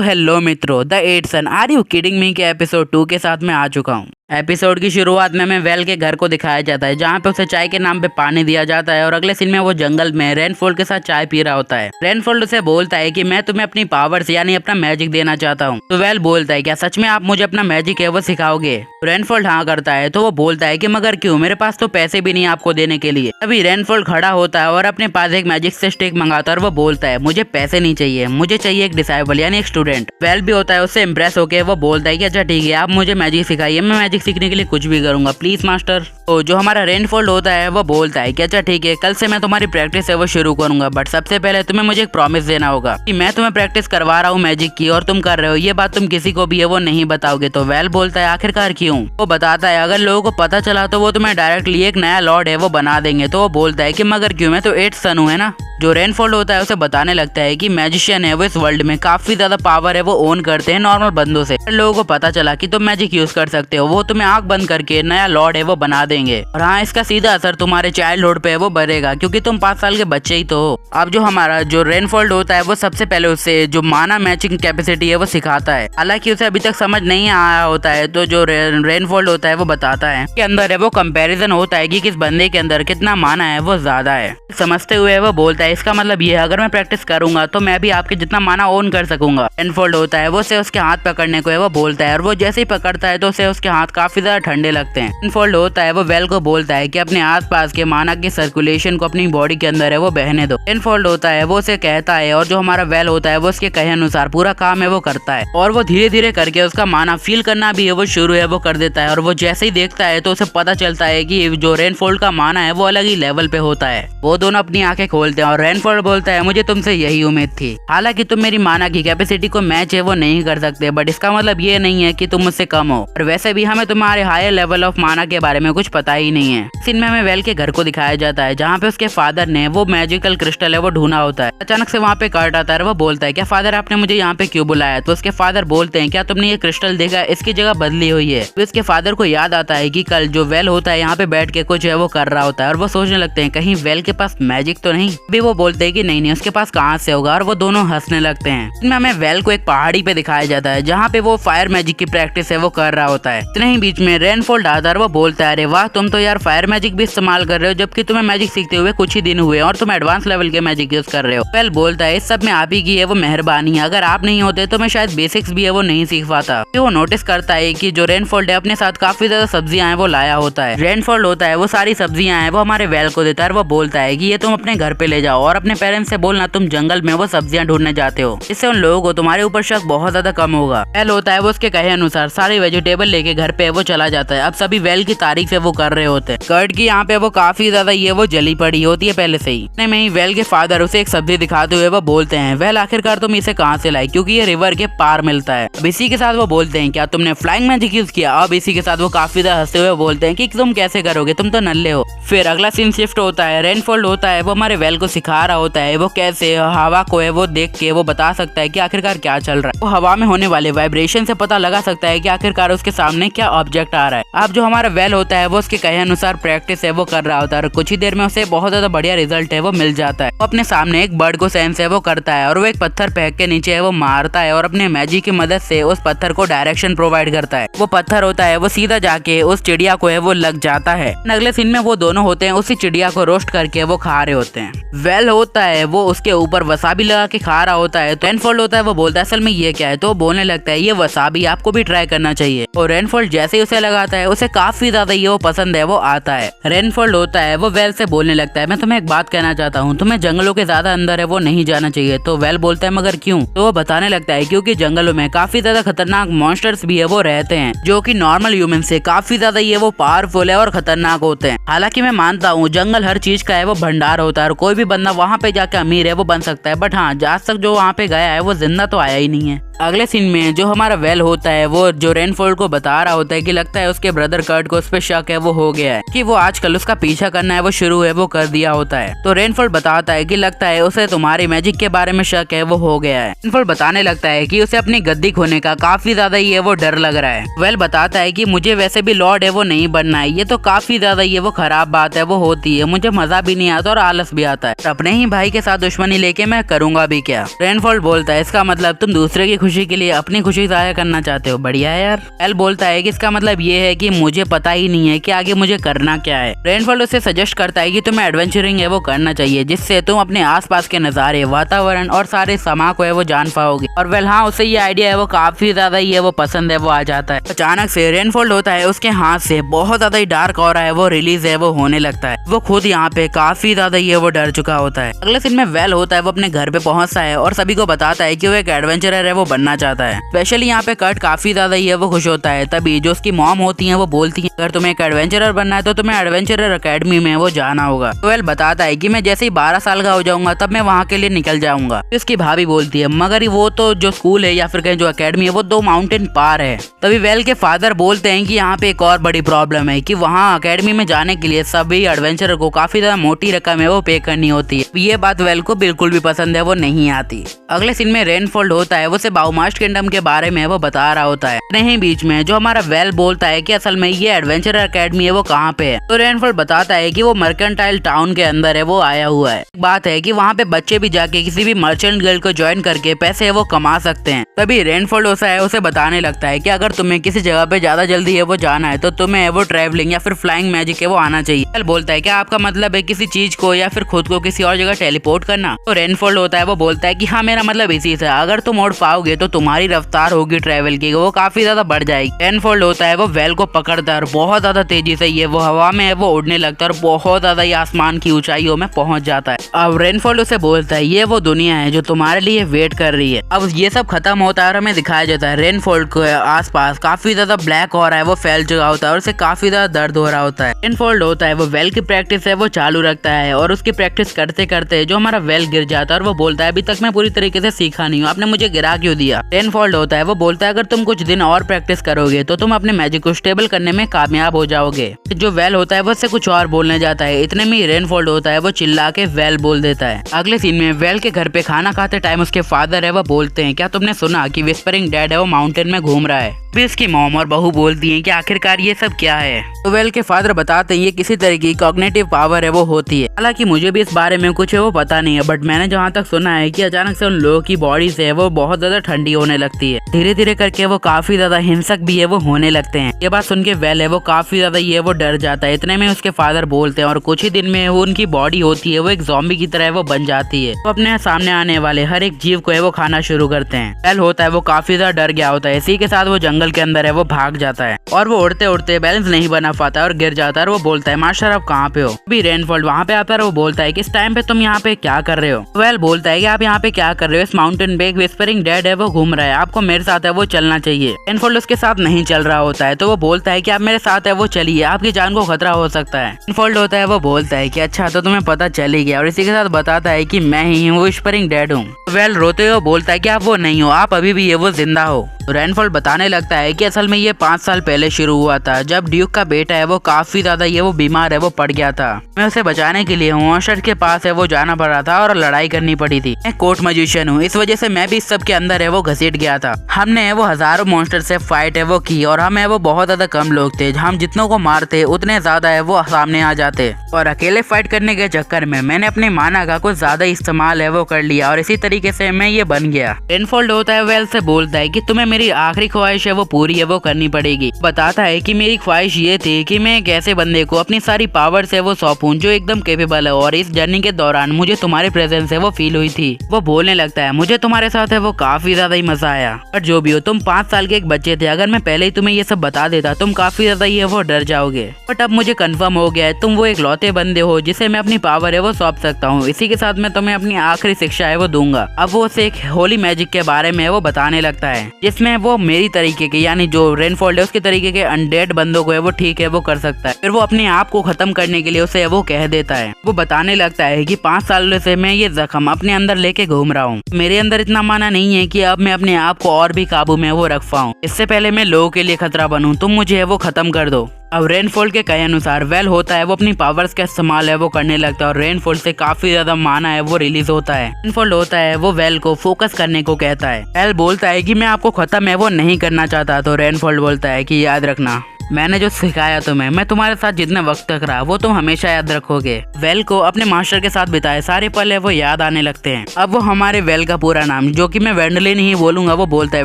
तो हेलो मित्रों, the eight son are you kidding me के एपिसोड 2 के साथ मैं आ चुका हूँ। एपिसोड की शुरुआत में हमें वेल के घर को दिखाया जाता है जहाँ पे उसे चाय के नाम पे पानी दिया जाता है और अगले सीन में वो जंगल में रेनफोल्ड के साथ चाय पी रहा होता है। रेनफोल्ड उसे बोलता है कि मैं तुम्हें अपनी पावर्स यानी अपना मैजिक देना चाहता हूँ। तो वेल बोलता है क्या सच में आप मुझे अपना मैजिक है वो सिखाओगे? रेनफोल्ड हाँ करता है। तो वो बोलता है कि मगर क्यों, मेरे पास तो पैसे भी नहीं आपको देने के लिए। अभी रेनफोल्ड खड़ा होता है और अपने पास एक मैजिक से स्टिक मंगाता है और वो बोलता है मुझे पैसे नहीं चाहिए, मुझे चाहिए एक डिसाइबल यानी एक स्टूडेंट। वेल भी होता है उससे इम्प्रेस होकर वो बोलता है कि अच्छा ठीक है, आप मुझे मैजिक सिखाइए, मैं मैजिक सीखने के लिए कुछ भी करूंगा, प्लीज मास्टर। तो जो हमारा रेनफोल्ड होता है वो बोलता है कि अच्छा ठीक है, कल से मैं तुम्हारी प्रैक्टिस है वो शुरू करूंगा, बट सबसे पहले तुम्हें मुझे एक प्रॉमिस देना होगा कि मैं तुम्हें प्रैक्टिस करवा रहा हूँ मैजिक की और तुम कर रहे हो, ये बात तुम किसी को भी है वो नहीं बताओगे। तो वेल बोलता है आखिरकार क्यों? वो बताता है अगर लोगों को पता चला तो वो तुम्हें डायरेक्टली एक नया लॉर्ड है वो बना देंगे। तो वो बोलता है कि मगर क्यों, मैं तो 8th सन हूँ, है ना। जो रेनफोल्ड होता है उसे बताने लगता है कि मैजिशियन है वो इस वर्ल्ड में काफी ज्यादा पावर है वो ओन करते हैं नॉर्मल बंदों से। लोगों को पता चला कि तुम मैजिक यूज कर सकते हो, वो तुम्हें आंख बंद करके नया लॉर्ड है वो बना देंगे। और हाँ, इसका सीधा असर तुम्हारे चाइल्डहुड पे वो बढ़ेगा क्योंकि तुम 5 साल के बच्चे ही तो हो। अब जो हमारा जो रेनफोल्ड होता है वो सबसे पहले उससे जो माना मैचिंग कैपेसिटी है वो सिखाता है। हालांकि उसे अभी तक समझ नहीं आया होता है। तो जो रेनफोल्ड होता है वो बताता है कि अंदर है वो कंपैरिजन होता है कि किस बंदे के अंदर कितना माना है वो ज्यादा है। समझते हुए वो बोलता है इसका मतलब ये है अगर मैं प्रैक्टिस करूंगा तो मैं भी आपके जितना माना ओन कर सकूंगा। रेनफोल्ड होता है वो उसे उसके हाथ पकड़ने को है वो बोलता है और वो जैसे ही पकड़ता है तो उसे उसके हाथ काफी ज्यादा ठंडे लगते हैं। रेनफोल्ड होता है वो वेल को बोलता है कि अपने आसपास के माना की सर्कुलेशन को अपनी बॉडी के अंदर है वो बहने दो। रेनफोल्ड होता है वो उसे कहता है और जो हमारा वेल होता है वो उसके कहे अनुसार पूरा काम है वो करता है और वो धीरे धीरे करके उसका माना फील करना भी है वो शुरू है वो कर देता है। और वो जैसे ही देखता है तो उसे पता चलता है कि जो रेनफोल्ड का माना है वो अलग ही लेवल पे होता है। वो दोनों अपनी आंखें खोलते हैं और रेनफोल्ड बोलता है मुझे तुमसे यही उम्मीद थी। हालांकि तुम मेरी माना की कैपेसिटी को मैच है वो नहीं कर सकते, बट इसका मतलब ये नहीं है कि तुम मुझसे कम हो। और वैसे भी हमें तुम्हारे हायर लेवल ऑफ माना के बारे में कुछ पता ही नहीं है। सीन में हमें वेल के घर को दिखाया जाता है जहाँ पे उसके फादर ने वो मैजिकल क्रिस्टल है वो ढूंढा होता है। अचानक से वहाँ पे कर्ट आता है। वो बोलता है क्या फादर आपने मुझे यहाँ पे क्यों बुलाया? तो उसके फादर बोलते हैं क्या तुमने ये क्रिस्टल देखा, इसकी जगह बदली हुई है। तो इसके फादर को याद आता है कि कल जो वेल होता है यहाँ पे बैठ के कुछ है वो कर रहा होता है और वो सोचने लगते हैं कहीं वेल के पास मैजिक तो नहीं। अभी वो बोलते हैं कि नहीं उसके पास कहाँ से होगा और वो दोनों हंसने लगते हैं। इनमें हमें वेल को एक पहाड़ी पे दिखाया जाता है जहाँ पे वो फायर मैजिक की प्रैक्टिस है वो कर रहा होता है। इतने ही बीच में रेनफोल्ड आता है। वो बोलता है अरे वाह, तुम तो यार फायर मैजिक भी इस्तेमाल कर रहे हो जबकि तुम्हें मैजिक सीखते हुए कुछ ही दिन हुए और तुम एडवांस लेवल के मैजिक यूज कर रहे हो। वेल बोलता है इस सब में आप ही की है वो मेहरबानी है, अगर आप नहीं होते तो मैं शायद बेसिक्स भी है वो नहीं सीख पाता। वो नोटिस करता है कि जो रेनफोल्ड है अपने साथ काफी ज्यादा सब्जियां हैं वो लाया होता है। रेनफोल्ड होता है वो सारी सब्जियां हैं वो हमारे वेल को देता है। वो बोलता है कि ये तुम अपने घर पे ले जाओ और अपने पेरेंट्स से बोलना तुम जंगल में वो सब्जियां ढूंढने जाते हो, इससे उन लोगों को तुम्हारे ऊपर शक बहुत ज्यादा कम होगा। वेल होता है वो उसके कहे अनुसार सारी वेजिटेबल लेके घर पे वो चला जाता है। अब सभी वेल की तारीफ से वो कर रहे होते हैं। कर्ट की यहाँ पे वो काफी ज्यादा ये वो जली पड़ी होती है पहले से ही। इतने में ही वेल के फादर उसे एक सब्जी दिखाते हुए वो बोलते हैं वेल आखिरकार तुम इसे कहाँ से लाई, क्योंकि ये रिवर के पार मिलता है। अब इसी के साथ वो बोलते हैं क्या तुमने फ्लाइंग मैजिक यूज किया? अब इसी के साथ वो काफी ज्यादा हंसते हुए बोलते हैं कि तुम कैसे करोगे, तुम तो नल्ले हो। फिर अगला सीन शिफ्ट होता है। रेनफोल्ड होता है वो हमारे वेल को सिखा रहा होता है वो कैसे हवा को है वो देख के वो बता सकता है कि आखिरकार क्या चल रहा है। वो हवा में होने वाले वाइब्रेशन से पता लगा सकता है कि आखिरकार उसके सामने क्या ऑब्जेक्ट आ रहा है। अब जो हमारा वेल होता है वो उसके कहे अनुसार प्रैक्टिस है वो कर रहा होता है और कुछ ही देर में उसे बहुत ज्यादा बढ़िया रिजल्ट है वो मिल जाता है। वो अपने सामने एक बर्ड को सेंस है वो करता है और वो एक पत्थर फेंक के नीचे है वो मारता है और अपने मैजिक की मदद से उस पत्थर को डायरेक्शन प्रोवाइड करता है। वो पत्थर होता है वो सीधा जाके उस चिड़िया को है वो लग जाता है। अगले सीन में वो दोनों होते हैं उसी चिड़िया को रोस्ट करके वो खा रहे होते हैं। वेल होता है वो उसके ऊपर वसाबी लगा के खा रहा होता है। तो रेनफोल्ड होता है वो बोलता है असल में ये क्या है? तो वो बोलने लगता है ये वसाबी आपको भी ट्राई करना चाहिए। और रेनफोल्ड जैसे ही उसे लगाता है उसे काफी ज्यादा ये वो पसंद है वो आता है। रेनफोल्ड होता है वो वेल से बोलने लगता है मैं तुम्हें एक बात कहना चाहता हूँ, तुम्हें जंगलों के ज्यादा अंदर है वो नहीं जाना चाहिए। तो वेल बोलता है मगर क्यों? तो वो बताने लगता है क्योंकि जंगलों में काफी ज्यादा खतरनाक मॉन्स्टर्स भी है वो रहते हैं जो कि नॉर्मल ह्यूमन से काफी ज्यादा ये वो पावरफुल है और खतरनाक होते हैं। हालांकि मैं मानता हूँ जंगल हर चीज का है वो भंडार होता है और कोई भी बंदा वहाँ पे जाके अमीर है वो बन सकता है, बट हाँ आज तक जो वहाँ पे गया है वो जिंदा तो आया ही नहीं है। अगले सीन में जो हमारा वेल होता है वो जो रेनफोल्ड को बता रहा होता है कि लगता है उसके ब्रदर कर्ट को उस पे शक है वो हो गया है कि वो आजकल उसका पीछा करना है वो शुरू है वो कर दिया होता है। तो रेनफोल्ड बताता है कि लगता है उसे तुम्हारी मैजिक के बारे में शक है वो हो गया है। रेनफोल्ड बताने लगता है कि उसे अपनी गद्दी खोने का काफी ज्यादा ये वो डर लग रहा है। वेल बताता है कि मुझे वैसे भी लॉर्ड है वो नहीं बनना है, ये तो काफी ज्यादा ये वो खराब बात है वो होती है, मुझे मजा भी नहीं आता और आलस भी आता है। अपने ही भाई के साथ दुश्मनी लेके मैं करूंगा भी क्या? रेनफोल्ड बोलता है इसका मतलब तुम दूसरे की खुशी के लिए अपनी खुशी जाया करना चाहते हो। बढ़िया है यार। वेल बोलता है कि इसका मतलब ये है कि मुझे पता ही नहीं है कि आगे मुझे करना क्या है। रेनफॉल उसे सजेस्ट करता है कि तुम्हें एडवेंचरिंग है वो करना चाहिए, जिससे तुम अपने आसपास के नज़ारे, वातावरण और सारे समा को है वो जान पाओगे। और वेल हाँ, उसे ये आइडिया है वो काफी ज्यादा ही है वो पसंद है, वो आ जाता है। अचानक से रेनफॉल होता है उसके हाथ से बहुत ज्यादा ही डार्क ऑरा है वो रिलीज है वो होने लगता है। वो खुद यहाँ पे काफी ज्यादा ही है वो डर चुका होता है। अगले सीन में वेल होता है वो अपने घर पे पहुंचता है और सभी को बताता है कि वो एक एडवेंचरर है वो बनना चाहता है। स्पेशली यहाँ पे कर्ट काफी ज्यादा ही है वो खुश होता है। तभी जो उसकी मॉम होती है वो बोलती है अगर तुम्हें एक एडवेंचरर बनना है तो तुम्हें एडवेंचरर अकेडमी में वो जाना होगा। वेल बताता है कि मैं जैसे ही 12 साल का हो जाऊंगा तब मैं वहाँ के लिए निकल जाऊंगा। उसकी भाभी बोलती है मगर वो तो जो स्कूल है या फिर कहीं जो अकेडमी है वो 2 माउंटेन पार है। तभी वेल के फादर बोलते हैं कि यहाँ पे एक और बड़ी प्रॉब्लम है कि वहाँ अकेडमी में जाने के लिए सभी एडवेंचरर को काफी ज्यादा मोटी रकम है वो पे करनी होती है। ये बात वेल को बिल्कुल भी पसंद है वो नहीं आती। अगले सीन में रेनफॉल होता है वो उसे बाउमास्ट किंगडम के बारे में वो बता रहा होता है। नहीं बीच में जो हमारा वेल बोलता है कि असल में ये एडवेंचर अकेडमी है वो कहाँ पे है। तो रेनफॉल बताता है कि वो मर्केंटाइल टाउन के अंदर है वो आया हुआ है। बात है कि वहाँ पे बच्चे भी जाके किसी भी मर्चेंट गिल्ड को ज्वाइन करके पैसे वो कमा सकते हैं। तभी रेनफॉल उसे बताने लगता है कि अगर तुम्हें किसी जगह पे ज्यादा जल्दी है वो जाना है तो तुम्हें वो ट्रैवलिंग या फिर फ्लाइंग मैजिक है वो आना चाहिए। वेल बोलता है कि आपका मतलब है किसी चीज को या फिर खुद को किसी और जगह टेलीपोर्ट करना। तो रेनफॉल होता है वो बोलता है कि हाँ मेरा मतलब इसी से, अगर तुम उड़ पाओगे तो तुम्हारी रफ्तार होगी ट्रैवल की वो काफी ज्यादा बढ़ जाएगी। रेनफॉल होता है वो वेल को पकड़ता है और बहुत ज्यादा तेजी से ये वो हवा में है वो उड़ने लगता है और बहुत ज्यादा ये आसमान की ऊंचाइयों में पहुंच जाता है। अब रेनफॉल उसे बोलता है ये वो दुनिया है जो तुम्हारे लिए वेट कर रही है। अब ये सब खत्म होता है और हमें दिखाया जाता है रेनफॉल के आसपास काफी ज्यादा ब्लैक हो रहा है वो फैल चुका होता है और उसे काफी ज्यादा दर्द हो रहा होता है। रेनफॉल होता है वो वेल की प्रैक्टिस है वो चालू रखता है और उसकी प्रैक्टिस करते करते जो हमारा वेल गिर जाता है और वो बोलता है अभी तक मैं पूरी तरीके से सीखा नहीं हूँ, आपने मुझे गिरा क्यों दिया। रेनफॉल होता है वो बोलता है अगर तुम कुछ दिन और प्रैक्टिस करोगे तो तुम अपने मैजिक को स्टेबल करने में कामयाब हो जाओगे। जो वेल होता है वो उससे कुछ और बोलने जाता है। इतने में रेनफॉल होता है वो चिल्ला के वेल बोल देता है। अगले सीन में वेल के घर पे खाना खाते टाइम उसके फादर है वो बोलते हैं क्या तुमने सुना कि विस्परिंग डैड है वो माउंटेन में घूम रहा है। फिर इसकी मॉम और बहू बोलती हैं कि आखिरकार ये सब क्या है। तो वेल के फादर बताते हैं ये किसी तरह की कॉग्निटिव पावर है वो होती है। हालांकि मुझे भी इस बारे में कुछ है वो पता नहीं है, बट मैंने जहाँ तक सुना है कि अचानक से उन लोगों की बॉडी से वो बहुत ज्यादा ठंडी होने लगती है। धीरे धीरे करके वो काफी ज्यादा हिंसक भी है वो होने लगते हैं। ये बात सुन के वेल है वो काफी ज्यादा ये वो डर जाता है। इतने में उसके फादर बोलते हैं और कुछ ही दिन में वो उनकी बॉडी होती है वो एक ज़ॉम्बी की तरह वो बन जाती है। तो अपने सामने आने वाले हर एक जीव को है वो खाना शुरू करते हैं। वेल होता है वो काफी ज्यादा डर गया होता है। इसी के साथ वो जंगल के अंदर है वो भाग जाता है और वो उड़ते उड़ते बैलेंस नहीं बना पाता और गिर जाता है। और वो बोलता है मास्टर आप कहाँ पे हो। अभी रेनफॉल वहाँ पे आता है। वो बोलता है कि इस टाइम पे तुम यहाँ पे क्या कर रहे हो। वेल बोलता है कि आप यहाँ पे क्या कर रहे हो, इस माउंटेन पे एक विस्परिंग डैड है वो घूम रहा है, आपको मेरे साथ है वो चलना चाहिए। रेनफॉल उसके साथ नहीं चल रहा होता है तो वो बोलता है कि आप मेरे साथ है वो चलिए, आपकी जान को खतरा हो सकता है। रेनफॉल होता है वो बोलता है कि अच्छा तो तुम्हें पता चल ही गया, और इसी के साथ बताता है कि मैं ही हूँ विस्परिंग डैड हूँ। वेल रोते हुए बोलता है कि आप वो नहीं हो, आप अभी भी ये वो जिंदा हो। रेनफॉल बताने लगता है कि असल में ये 5 साल पहले शुरू हुआ था जब ड्यूक का बेटा है वो काफी ज्यादा ये वो बीमार है वो पड़ गया था। मैं उसे बचाने के लिए मॉन्स्टर के पास है वो जाना पड़ रहा था और लड़ाई करनी पड़ी थी। मैं कोर्ट मजिशियन हूँ, इस वजह से मैं भी इस सब के अंदर है वो घसीट गया था। हमने वो हजारों मॉन्स्टर से फाइट है वो की और हम है वो बहुत ज्यादा कम लोग थे। हम जितनों को मारते उतने ज्यादा है वो सामने आ जाते और अकेले फाइट करने के चक्कर में मैंने अपने माना का कुछ ज्यादा इस्तेमाल है वो कर लिया और इसी तरीके से मैं ये बन गया। रेनफॉल होता है वेल से बोलता है कि तुम्हें मेरी आखिरी ख्वाहिश है वो पूरी है वो करनी पड़ेगी। बताता है कि मेरी ख्वाहिश ये थी कि मैं एक ऐसे बंदे को अपनी सारी पावर से वो सौंपूं जो एकदम केपेबल है और इस जर्नी के दौरान मुझे तुम्हारे प्रेजेंस है वो फील हुई थी। वो बोलने लगता है मुझे तुम्हारे साथ है वो काफी ज्यादा ही मजा आया, पर जो भी हो तुम 5 साल के एक बच्चे थे, अगर मैं पहले ही तुम्हें ये सब बता देता तुम काफी ज्यादा ये वो डर जाओगे। बट अब मुझे कंफर्म हो गया है तुम वो एक लौते बंदे हो जिसे मैं अपनी पावर है वो सौंप सकता हूँ। इसी के साथ मैं तुम्हें अपनी आखिरी शिक्षा है वो दूंगा। अब वो उसे एक होली मैजिक के बारे में वो बताने लगता है जिसमें वो मेरी तरीके के यानी जो रेनफॉल है उसके तरीके के अनडेड बंदों को है वो ठीक है वो कर सकता है। फिर वो अपने आप को खत्म करने के लिए उसे वो कह देता है। वो बताने लगता है कि 5 सालों से मैं ये जख्म अपने अंदर लेके घूम रहा हूँ। मेरे अंदर इतना माना नहीं है कि अब मैं अपने आप को और भी काबू में वो रख पाऊँ। इससे पहले मैं लोगों के लिए खतरा बनूं, तुम मुझे है वो खत्म कर दो। अब रेनफॉल के कहे अनुसार वेल होता है वो अपनी पावर्स का इस्तेमाल है वो करने लगता है और रेनफॉल से काफी ज्यादा माना है वो रिलीज होता है। रेनफॉल होता है वो वेल को फोकस करने को कहता है। वेल बोलता है कि मैं आपको खत्म है वो नहीं करना चाहता, तो रेनफॉल बोलता है कि याद रखना मैंने जो सिखाया तुम्हें, मैं तुम्हारे साथ जितने वक्त तक रहा वो तुम हमेशा याद रखोगे। वेल को अपने मास्टर के साथ बिताए सारे पल है वो याद आने लगते हैं। अब वो हमारे वेल का पूरा नाम, जो कि मैं वेंडलिन ही बोलूंगा, वो बोलता है,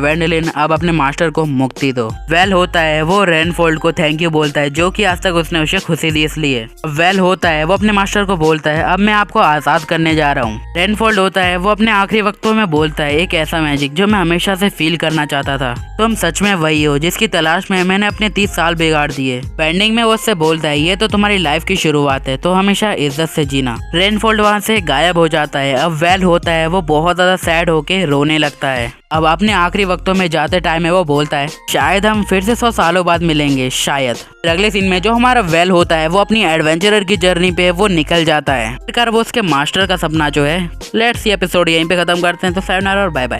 वेंडलिन अब अपने मास्टर को मुक्ति दो। वेल होता है वो रेनफोल्ड को थैंक यू बोलता है, जो कि आज तक उसने उसे खुशी दी इसलिए। वेल होता है वो अपने मास्टर को बोलता है, अब मैं आपको आजाद करने जा रहा हूँ। रेनफोल्ड होता है वो अपने आखिरी वक्तों में बोलता है, एक ऐसा मैजिक जो मैं हमेशा से फील करना चाहता था। तुम सच में वही हो जिसकी तलाश में मैंने अपने 30 साल बिगाड़ दिए। पेंडिंग में वो उससे बोलता है, ये तो तुम्हारी लाइफ की शुरुआत है, तो हमेशा इज्जत से जीना। रेनफोल्ड वहाँ से गायब हो जाता है। अब वेल होता है वो बहुत ज्यादा सैड होके रोने लगता है। अब अपने आखिरी वक्तों में जाते टाइम है वो बोलता है, शायद हम फिर से 100 सालों बाद मिलेंगे, शायद। अगले सीन में जो हमारा वेल होता है वो अपनी एडवेंचरर की जर्नी पे वो निकल जाता है। वो उसके मास्टर का सपना जो है। लेट्स सी एपिसोड यहीं पे खत्म करते हैं, तो सायोनारा और बाय बाय।